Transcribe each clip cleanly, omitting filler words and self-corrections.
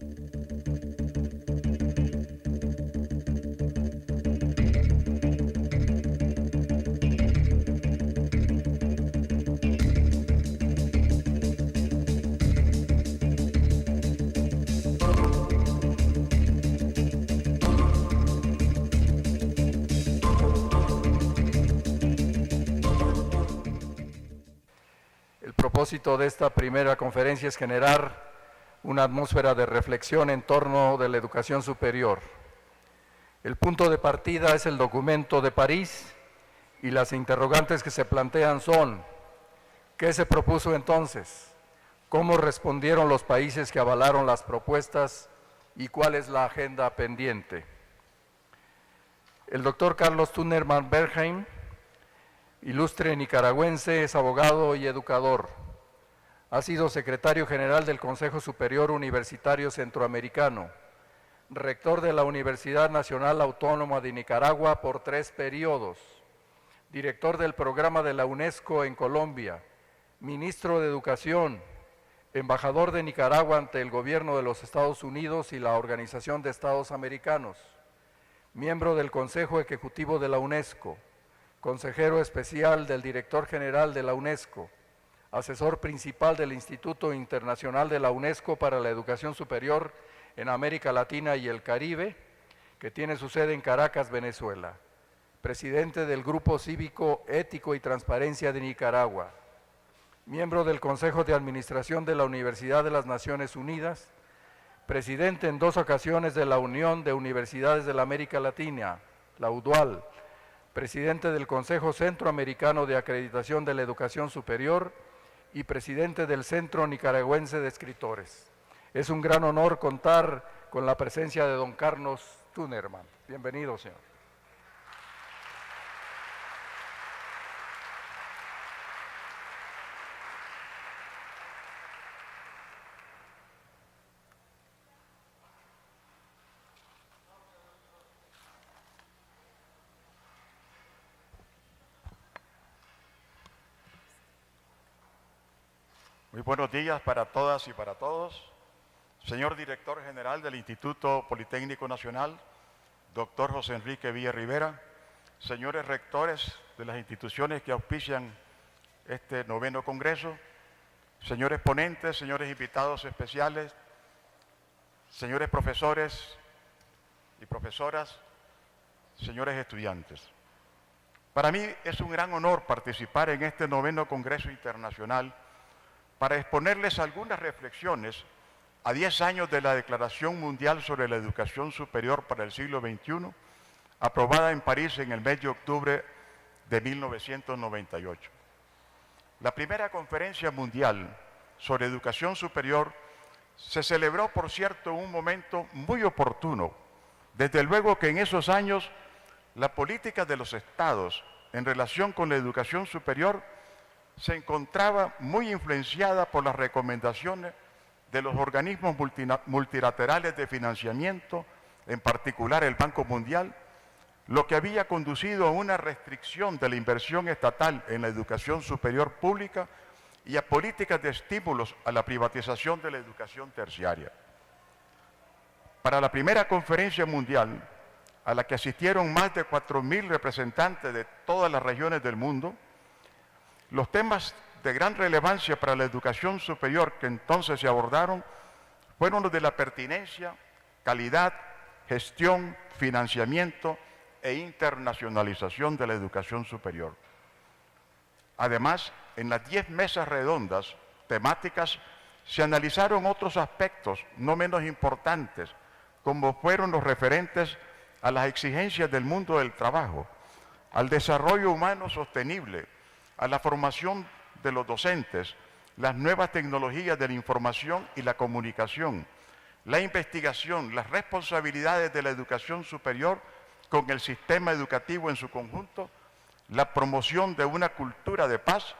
El propósito de esta primera conferencia es generar una atmósfera de reflexión en torno de la educación superior. El punto de partida es el documento de París y las interrogantes que se plantean son: ¿qué se propuso entonces? ¿Cómo respondieron los países que avalaron las propuestas? ¿Y cuál es la agenda pendiente? El doctor Carlos Tunerman Bergheim, ilustre nicaragüense, es abogado y educador. Ha sido secretario general del Consejo Superior Universitario Centroamericano, rector de la Universidad Nacional Autónoma de Nicaragua por 3 periodos, director del programa de la UNESCO en Colombia, ministro de Educación, embajador de Nicaragua ante el gobierno de los Estados Unidos y la Organización de Estados Americanos, miembro del Consejo Ejecutivo de la UNESCO, consejero especial del director general de la UNESCO, asesor principal del Instituto Internacional de la UNESCO para la Educación Superior en América Latina y el Caribe, que tiene su sede en Caracas, Venezuela, presidente del Grupo Cívico, Ético y Transparencia de Nicaragua, miembro del Consejo de Administración de la Universidad de las Naciones Unidas, presidente en 2 ocasiones de la Unión de Universidades de la América Latina, la UDUAL, presidente del Consejo Centroamericano de Acreditación de la Educación Superior y presidente del Centro Nicaragüense de Escritores. Es un gran honor contar con la presencia de don Carlos Tunerman. Bienvenido, señor. Muy buenos días para todas y para todos. Señor Director General del Instituto Politécnico Nacional, doctor José Enrique Villa Rivera, señores rectores de las instituciones que auspician este 9º Congreso, señores ponentes, señores invitados especiales, señores profesores y profesoras, señores estudiantes. Para mí es un gran honor participar en este 9º Congreso Internacional para exponerles algunas reflexiones a 10 años de la Declaración Mundial sobre la Educación Superior para el siglo XXI, aprobada en París en el mes de octubre de 1998. La primera conferencia mundial sobre educación superior se celebró, por cierto, en un momento muy oportuno. Desde luego que en esos años la política de los estados en relación con la educación superior se encontraba muy influenciada por las recomendaciones de los organismos multilaterales de financiamiento, en particular el Banco Mundial, lo que había conducido a una restricción de la inversión estatal en la educación superior pública y a políticas de estímulos a la privatización de la educación terciaria. Para la primera conferencia mundial, a la que asistieron más de 4.000 representantes de todas las regiones del mundo, los temas de gran relevancia para la educación superior que entonces se abordaron fueron los de la pertinencia, calidad, gestión, financiamiento e internacionalización de la educación superior. Además, en las 10 mesas redondas temáticas se analizaron otros aspectos no menos importantes, como fueron los referentes a las exigencias del mundo del trabajo, al desarrollo humano sostenible, a la formación de los docentes, las nuevas tecnologías de la información y la comunicación, la investigación, las responsabilidades de la educación superior con el sistema educativo en su conjunto, la promoción de una cultura de paz,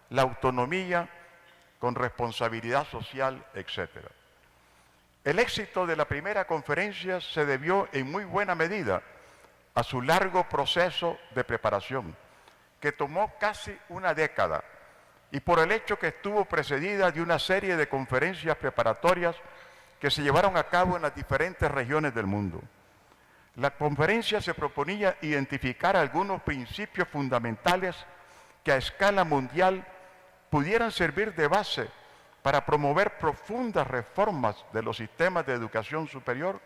la autonomía con responsabilidad social, etc. El éxito de la primera conferencia se debió en muy buena medida a su largo proceso de preparación, que tomó casi una década, y por el hecho que estuvo precedida de una serie de conferencias preparatorias que se llevaron a cabo en las diferentes regiones del mundo. La conferencia se proponía identificar algunos principios fundamentales que a escala mundial pudieran servir de base para promover profundas reformas de los sistemas de educación superior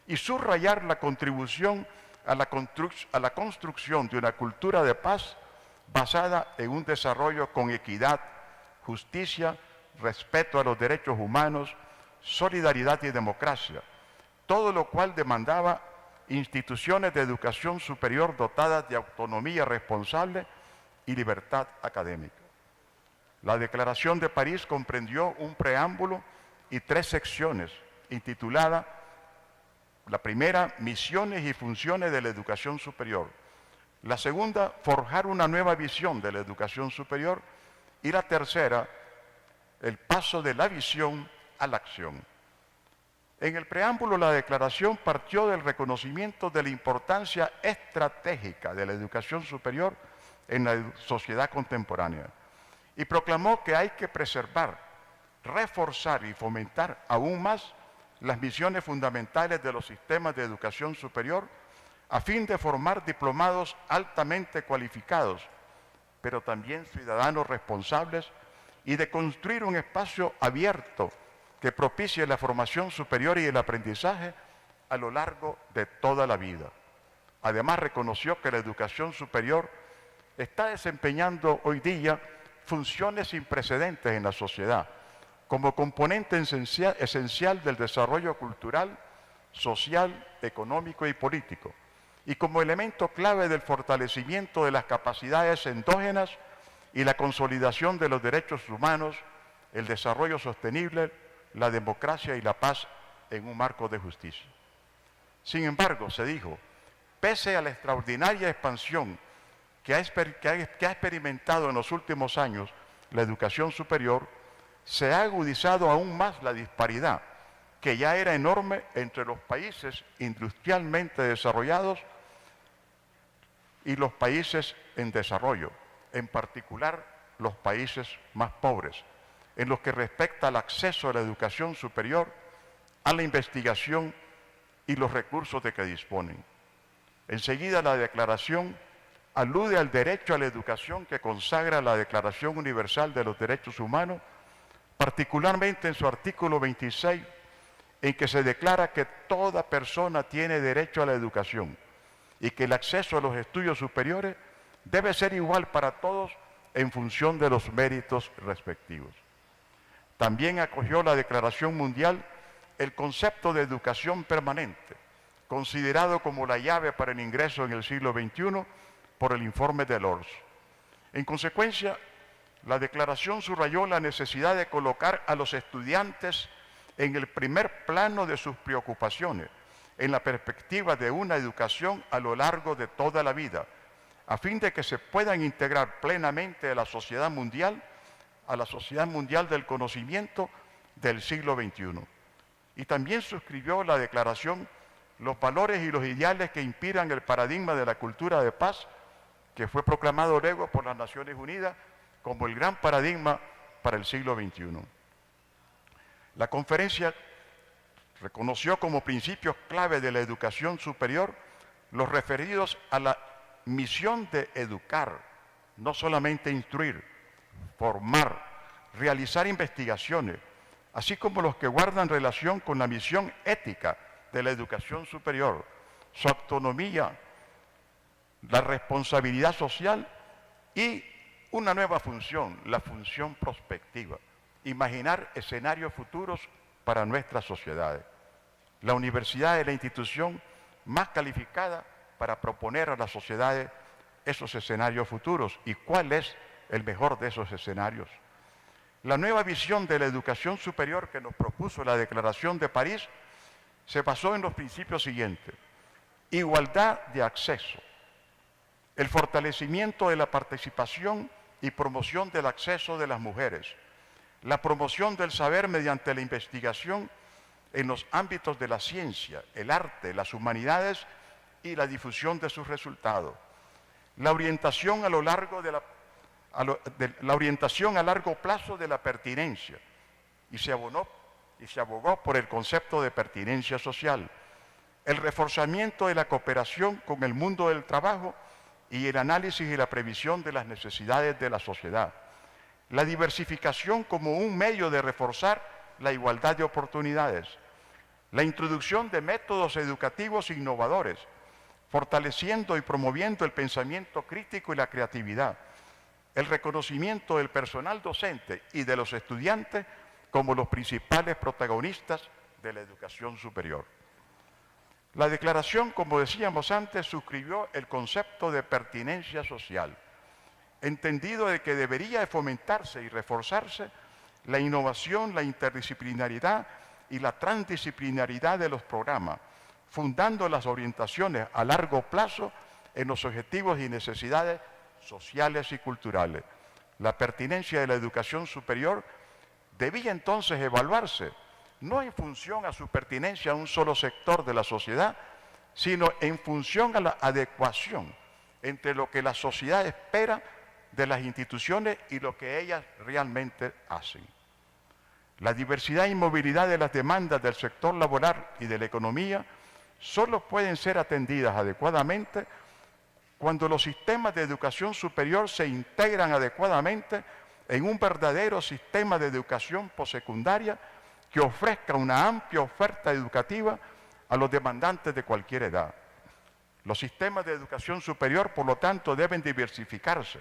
y subrayar la contribución a la construcción de una cultura de paz basada en un desarrollo con equidad, justicia, respeto a los derechos humanos, solidaridad y democracia, todo lo cual demandaba instituciones de educación superior dotadas de autonomía responsable y libertad académica. La Declaración de París comprendió un preámbulo y 3 secciones, intitulada la primera, Misiones y funciones de la educación superior; la segunda, Forjar una nueva visión de la educación superior; y la tercera, el paso de la visión a la acción. En el preámbulo, la declaración partió del reconocimiento de la importancia estratégica de la educación superior en la sociedad contemporánea y proclamó que hay que preservar, reforzar y fomentar aún más las misiones fundamentales de los sistemas de educación superior a fin de formar diplomados altamente cualificados, pero también ciudadanos responsables, y de construir un espacio abierto que propicie la formación superior y el aprendizaje a lo largo de toda la vida. Además, reconoció que la educación superior está desempeñando hoy día funciones sin precedentes en la sociedad, como componente esencial del desarrollo cultural, social, económico y político, y como elemento clave del fortalecimiento de las capacidades endógenas y la consolidación de los derechos humanos, el desarrollo sostenible, la democracia y la paz en un marco de justicia. Sin embargo, se dijo, pese a la extraordinaria expansión que ha experimentado en los últimos años la educación superior, se ha agudizado aún más la disparidad, que ya era enorme entre los países industrialmente desarrollados y los países en desarrollo, en particular los países más pobres, en lo que respecta al acceso a la educación superior, a la investigación y los recursos de que disponen. Enseguida, la declaración alude al derecho a la educación que consagra la Declaración Universal de los Derechos Humanos, particularmente en su artículo 26, en que se declara que toda persona tiene derecho a la educación y que el acceso a los estudios superiores debe ser igual para todos en función de los méritos respectivos. También acogió la Declaración Mundial el concepto de educación permanente, considerado como la llave para el ingreso en el siglo XXI por el informe de Delors. En consecuencia, la declaración subrayó la necesidad de colocar a los estudiantes en el primer plano de sus preocupaciones, en la perspectiva de una educación a lo largo de toda la vida, a fin de que se puedan integrar plenamente a la sociedad mundial del conocimiento del siglo XXI. Y también suscribió la declaración los valores y los ideales que inspiran el paradigma de la cultura de paz, que fue proclamado luego por las Naciones Unidas como el gran paradigma para el siglo XXI. La conferencia reconoció como principios clave de la educación superior los referidos a la misión de educar, no solamente instruir, formar, realizar investigaciones, así como los que guardan relación con la misión ética de la educación superior, su autonomía, la responsabilidad social y una nueva función, la función prospectiva, imaginar escenarios futuros para nuestras sociedades. La universidad es la institución más calificada para proponer a las sociedades esos escenarios futuros. ¿Y cuál es el mejor de esos escenarios? La nueva visión de la educación superior que nos propuso la Declaración de París se basó en los principios siguientes: igualdad de acceso, el fortalecimiento de la participación y promoción del acceso de las mujeres, la promoción del saber mediante la investigación en los ámbitos de la ciencia, el arte, las humanidades y la difusión de sus resultados, la orientación a largo plazo de la pertinencia, y se abonó y se abogó por el concepto de pertinencia social, el reforzamiento de la cooperación con el mundo del trabajo y el análisis y la previsión de las necesidades de la sociedad, la diversificación como un medio de reforzar la igualdad de oportunidades, la introducción de métodos educativos innovadores, fortaleciendo y promoviendo el pensamiento crítico y la creatividad, el reconocimiento del personal docente y de los estudiantes como los principales protagonistas de la educación superior. La declaración, como decíamos antes, suscribió el concepto de pertinencia social, entendido de que debería de fomentarse y reforzarse la innovación, la interdisciplinaridad y la transdisciplinaridad de los programas, fundando las orientaciones a largo plazo en los objetivos y necesidades sociales y culturales. La pertinencia de la educación superior debía entonces evaluarse, no en función a su pertinencia a un solo sector de la sociedad, sino en función a la adecuación entre lo que la sociedad espera de las instituciones y lo que ellas realmente hacen. La diversidad y movilidad de las demandas del sector laboral y de la economía solo pueden ser atendidas adecuadamente cuando los sistemas de educación superior se integran adecuadamente en un verdadero sistema de educación postsecundaria que ofrezca una amplia oferta educativa a los demandantes de cualquier edad. Los sistemas de educación superior, por lo tanto, deben diversificarse,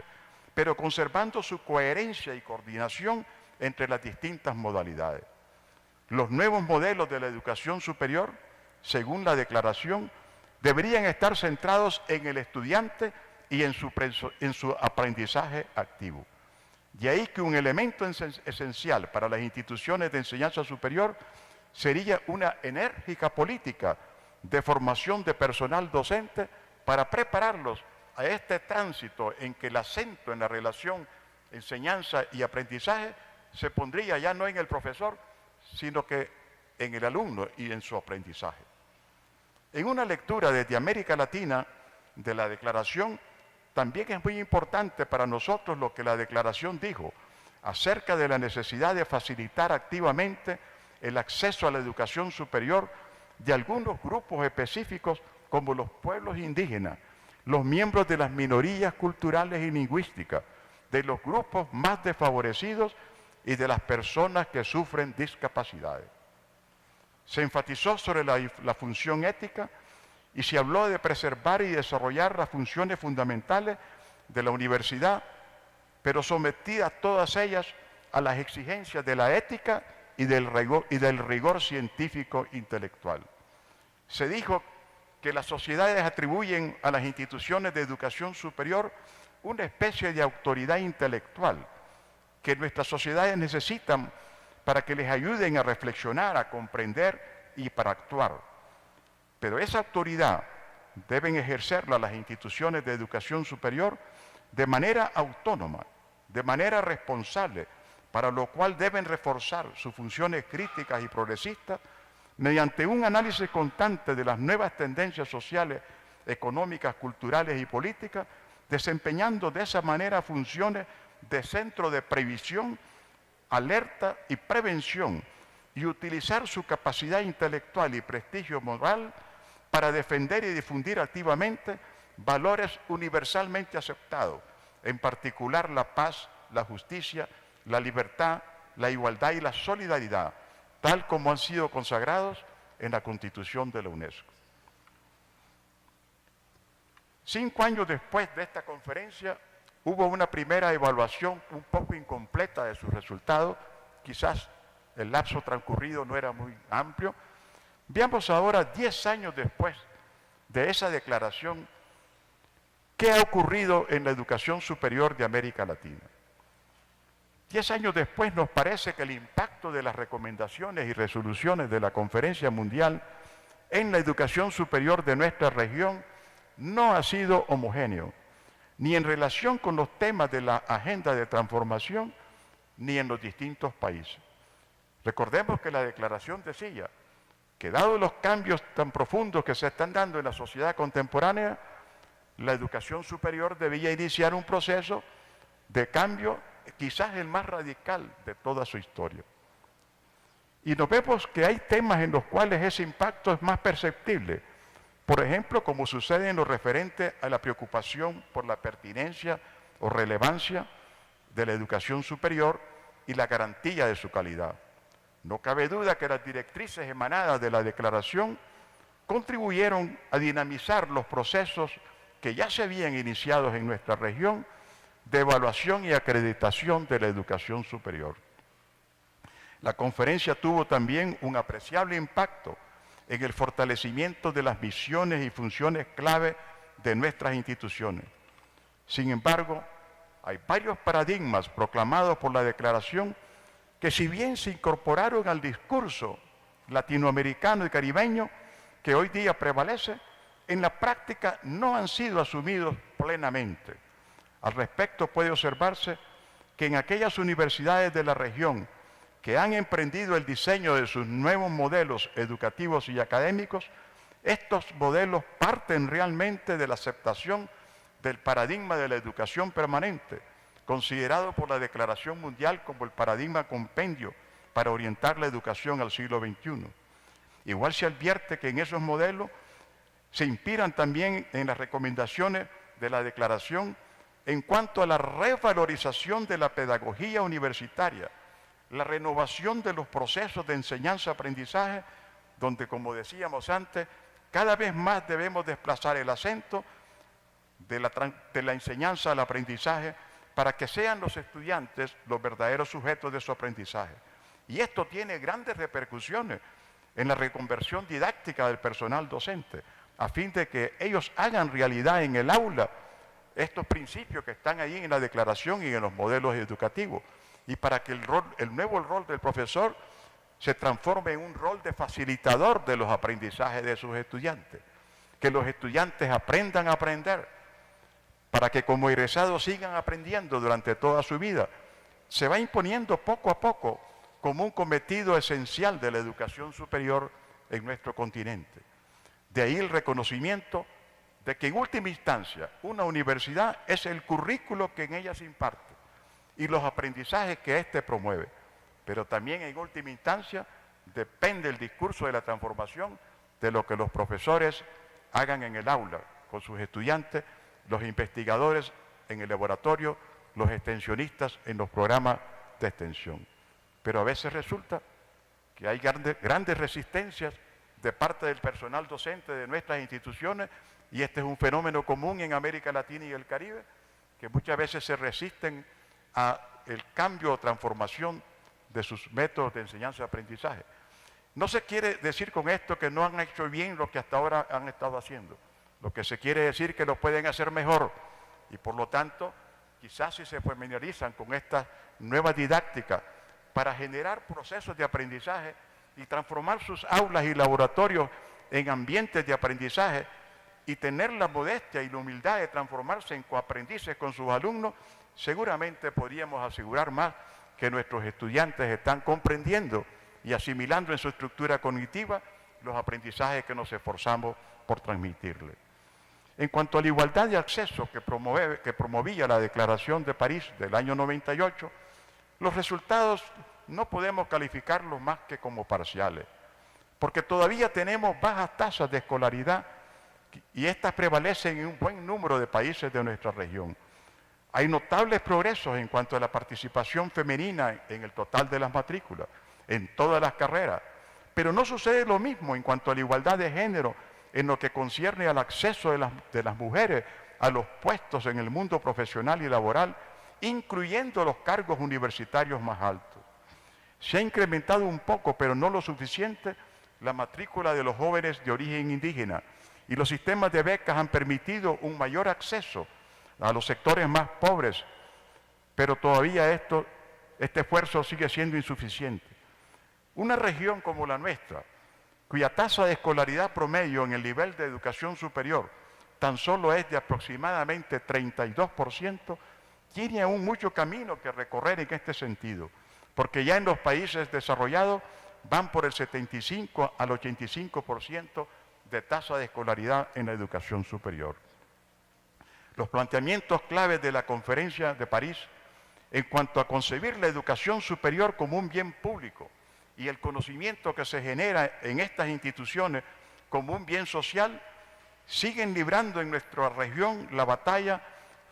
pero conservando su coherencia y coordinación entre las distintas modalidades. Los nuevos modelos de la educación superior, según la declaración, deberían estar centrados en el estudiante y en su aprendizaje activo. De ahí que un elemento esencial para las instituciones de enseñanza superior sería una enérgica política de formación de personal docente para prepararlos a este tránsito en que el acento en la relación enseñanza y aprendizaje se pondría ya no en el profesor, sino que en el alumno y en su aprendizaje. En una lectura desde América Latina de la declaración, también es muy importante para nosotros lo que la declaración dijo acerca de la necesidad de facilitar activamente el acceso a la educación superior de algunos grupos específicos como los pueblos indígenas, los miembros de las minorías culturales y lingüísticas, de los grupos más desfavorecidos y de las personas que sufren discapacidades. Se enfatizó sobre la función ética y se habló de preservar y desarrollar las funciones fundamentales de la universidad, pero sometidas todas ellas a las exigencias de la ética y del rigor científico intelectual. Se dijo que las sociedades atribuyen a las instituciones de educación superior una especie de autoridad intelectual que nuestras sociedades necesitan para que les ayuden a reflexionar, a comprender y para actuar. Pero esa autoridad deben ejercerla las instituciones de educación superior de manera autónoma, de manera responsable, para lo cual deben reforzar sus funciones críticas y progresistas mediante un análisis constante de las nuevas tendencias sociales, económicas, culturales y políticas, desempeñando de esa manera funciones de centro de previsión, alerta y prevención, y utilizar su capacidad intelectual y prestigio moral para defender y difundir activamente valores universalmente aceptados, en particular la paz, la justicia, la libertad, la igualdad y la solidaridad, tal como han sido consagrados en la Constitución de la UNESCO. 5 años después de esta conferencia, hubo una primera evaluación un poco incompleta de sus resultados, quizás el lapso transcurrido no era muy amplio. Veamos ahora, 10 años después de esa declaración, ¿qué ha ocurrido en la educación superior de América Latina? 10 años después nos parece que el impacto de las recomendaciones y resoluciones de la Conferencia Mundial en la educación superior de nuestra región no ha sido homogéneo, ni en relación con los temas de la agenda de transformación, ni en los distintos países. Recordemos que la declaración decía que dados los cambios tan profundos que se están dando en la sociedad contemporánea, la educación superior debía iniciar un proceso de cambio, quizás el más radical de toda su historia. Y nos vemos que hay temas en los cuales ese impacto es más perceptible. Por ejemplo, como sucede en lo referente a la preocupación por la pertinencia o relevancia de la educación superior y la garantía de su calidad. No cabe duda que las directrices emanadas de la declaración contribuyeron a dinamizar los procesos que ya se habían iniciado en nuestra región de evaluación y acreditación de la educación superior. La conferencia tuvo también un apreciable impacto en el fortalecimiento de las misiones y funciones clave de nuestras instituciones. Sin embargo, hay varios paradigmas proclamados por la declaración que, si bien se incorporaron al discurso latinoamericano y caribeño que hoy día prevalece, en la práctica no han sido asumidos plenamente. Al respecto puede observarse que en aquellas universidades de la región que han emprendido el diseño de sus nuevos modelos educativos y académicos, estos modelos parten realmente de la aceptación del paradigma de la educación permanente, considerado por la Declaración Mundial como el paradigma compendio para orientar la educación al siglo XXI. Igual se advierte que en esos modelos se inspiran también en las recomendaciones de la Declaración en cuanto a la revalorización de la pedagogía universitaria, la renovación de los procesos de enseñanza-aprendizaje, donde, como decíamos antes, cada vez más debemos desplazar el acento de la enseñanza al aprendizaje para que sean los estudiantes los verdaderos sujetos de su aprendizaje. Y esto tiene grandes repercusiones en la reconversión didáctica del personal docente, a fin de que ellos hagan realidad en el aula estos principios que están ahí en la declaración y en los modelos educativos, y para que el nuevo rol del profesor se transforme en un rol de facilitador de los aprendizajes de sus estudiantes, que los estudiantes aprendan a aprender, para que como egresados sigan aprendiendo durante toda su vida. Se va imponiendo poco a poco como un cometido esencial de la educación superior en nuestro continente. De ahí el reconocimiento de que en última instancia una universidad es el currículo que en ella se imparte y los aprendizajes que éste promueve, pero también en última instancia depende el discurso de la transformación de lo que los profesores hagan en el aula con sus estudiantes, los investigadores en el laboratorio, los extensionistas en los programas de extensión. Pero a veces resulta que hay grandes resistencias de parte del personal docente de nuestras instituciones, y este es un fenómeno común en América Latina y el Caribe, que muchas veces se resisten a el cambio o transformación de sus métodos de enseñanza y aprendizaje. No se quiere decir con esto que no han hecho bien lo que hasta ahora han estado haciendo. Lo que se quiere decir que lo pueden hacer mejor, y por lo tanto, quizás si se familiarizan con esta nueva didáctica para generar procesos de aprendizaje y transformar sus aulas y laboratorios en ambientes de aprendizaje y tener la modestia y la humildad de transformarse en coaprendices con sus alumnos, seguramente podríamos asegurar más que nuestros estudiantes están comprendiendo y asimilando en su estructura cognitiva los aprendizajes que nos esforzamos por transmitirles. En cuanto a la igualdad de acceso que promovía la Declaración de París del año 98, los resultados no podemos calificarlos más que como parciales, porque todavía tenemos bajas tasas de escolaridad y estas prevalecen en un buen número de países de nuestra región. Hay notables progresos en cuanto a la participación femenina en el total de las matrículas, en todas las carreras, pero no sucede lo mismo en cuanto a la igualdad de género en lo que concierne al acceso de las mujeres a los puestos en el mundo profesional y laboral, incluyendo los cargos universitarios más altos. Se ha incrementado un poco, pero no lo suficiente, la matrícula de los jóvenes de origen indígena, y los sistemas de becas han permitido un mayor acceso a los sectores más pobres, pero todavía este esfuerzo sigue siendo insuficiente. Una región como la nuestra, cuya tasa de escolaridad promedio en el nivel de educación superior tan solo es de aproximadamente 32%, tiene aún mucho camino que recorrer en este sentido, porque ya en los países desarrollados van por el 75 al 85% de tasa de escolaridad en la educación superior. Los planteamientos claves de la Conferencia de París en cuanto a concebir la educación superior como un bien público y el conocimiento que se genera en estas instituciones como un bien social siguen librando en nuestra región la batalla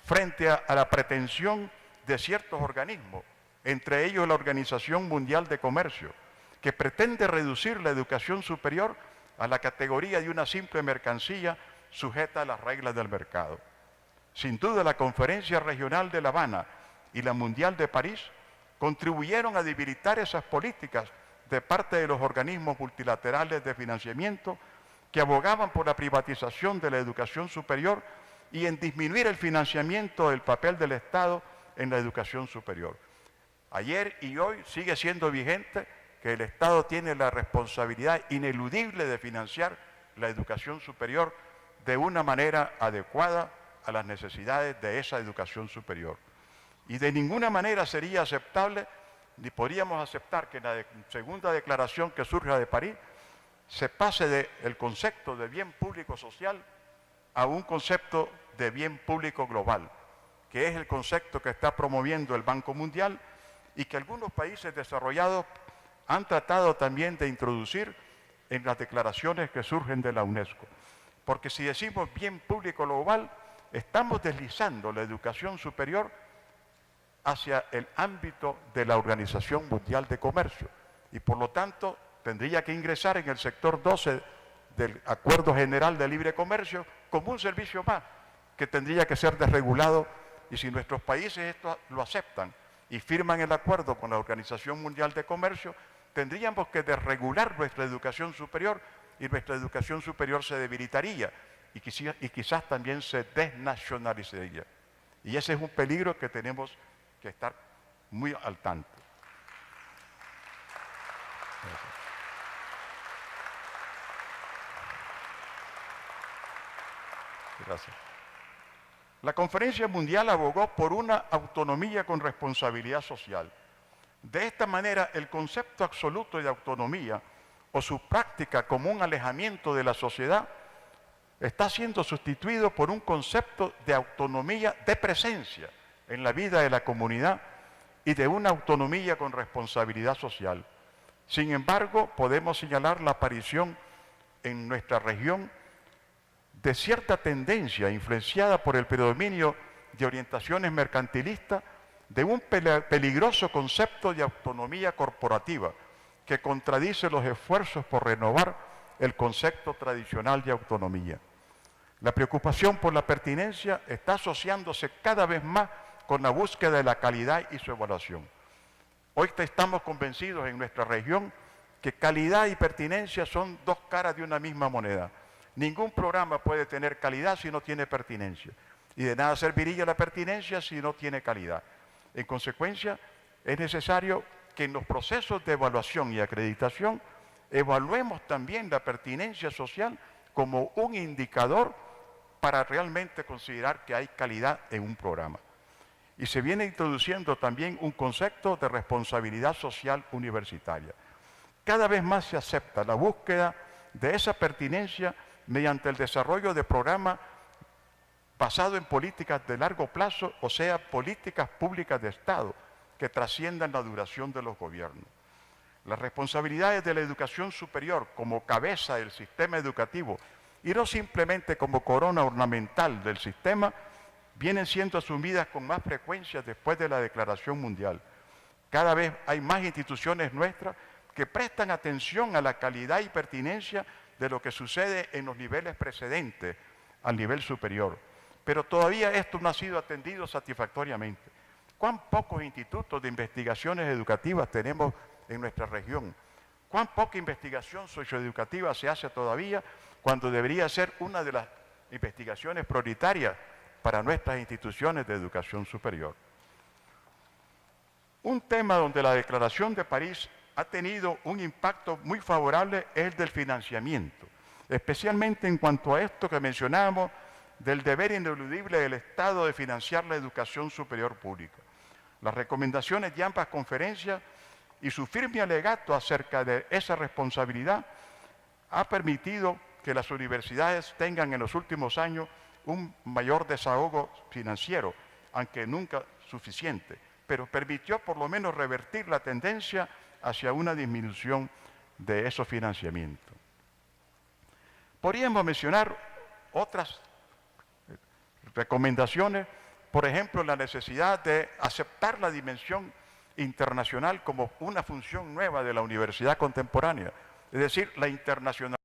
frente a la pretensión de ciertos organismos, entre ellos la Organización Mundial de Comercio, que pretende reducir la educación superior a la categoría de una simple mercancía sujeta a las reglas del mercado. Sin duda, la Conferencia Regional de La Habana y la Mundial de París contribuyeron a debilitar esas políticas de parte de los organismos multilaterales de financiamiento que abogaban por la privatización de la educación superior y en disminuir el financiamiento del papel del Estado en la educación superior. Ayer y hoy sigue siendo vigente que el Estado tiene la responsabilidad ineludible de financiar la educación superior de una manera adecuada a las necesidades de esa educación superior. Y de ninguna manera sería aceptable, ni podríamos aceptar que en la segunda declaración que surja de París se pase del concepto de bien público social a un concepto de bien público global, que es el concepto que está promoviendo el Banco Mundial y que algunos países desarrollados han tratado también de introducir en las declaraciones que surgen de la UNESCO. Porque si decimos bien público global, estamos deslizando la educación superior hacia el ámbito de la Organización Mundial de Comercio y por lo tanto tendría que ingresar en el sector 12 del Acuerdo General de Libre Comercio como un servicio más que tendría que ser desregulado, y si nuestros países esto lo aceptan y firman el acuerdo con la Organización Mundial de Comercio, tendríamos que desregular nuestra educación superior y nuestra educación superior se debilitaría y quizás también se desnacionalizaría. Y ese es un peligro que tenemos que estar muy al tanto. Gracias. La Conferencia Mundial abogó por una autonomía con responsabilidad social. De esta manera, el concepto absoluto de autonomía o su práctica como un alejamiento de la sociedad está siendo sustituido por un concepto de autonomía de presencia en la vida de la comunidad y de una autonomía con responsabilidad social. Sin embargo, podemos señalar la aparición en nuestra región de cierta tendencia influenciada por el predominio de orientaciones mercantilistas de un peligroso concepto de autonomía corporativa que contradice los esfuerzos por renovar el concepto tradicional de autonomía. La preocupación por la pertinencia está asociándose cada vez más con la búsqueda de la calidad y su evaluación. Hoy estamos convencidos en nuestra región que calidad y pertinencia son dos caras de una misma moneda. Ningún programa puede tener calidad si no tiene pertinencia. Y de nada serviría la pertinencia si no tiene calidad. En consecuencia, es necesario que en los procesos de evaluación y acreditación evaluemos también la pertinencia social como un indicador para realmente considerar que hay calidad en un programa. Y se viene introduciendo también un concepto de responsabilidad social universitaria. Cada vez más se acepta la búsqueda de esa pertinencia mediante el desarrollo de programas basados en políticas de largo plazo, o sea, políticas públicas de Estado que trasciendan la duración de los gobiernos. Las responsabilidades de la educación superior como cabeza del sistema educativo y no simplemente como corona ornamental del sistema, vienen siendo asumidas con más frecuencia después de la Declaración Mundial. Cada vez hay más instituciones nuestras que prestan atención a la calidad y pertinencia de lo que sucede en los niveles precedentes al nivel superior. Pero todavía esto no ha sido atendido satisfactoriamente. ¿Cuán pocos institutos de investigaciones educativas tenemos en nuestra región? ¿Cuán poca investigación socioeducativa se hace todavía cuando debería ser una de las investigaciones prioritarias para nuestras instituciones de educación superior? Un tema donde la Declaración de París ha tenido un impacto muy favorable es el del financiamiento, especialmente en cuanto a esto que mencionábamos del deber ineludible del Estado de financiar la educación superior pública. Las recomendaciones de ambas conferencias y su firme alegato acerca de esa responsabilidad ha permitido que las universidades tengan en los últimos años un mayor desahogo financiero, aunque nunca suficiente, pero permitió por lo menos revertir la tendencia hacia una disminución de esos financiamientos. Podríamos mencionar otras recomendaciones, por ejemplo, la necesidad de aceptar la dimensión internacional como una función nueva de la universidad contemporánea, es decir, la internacionalización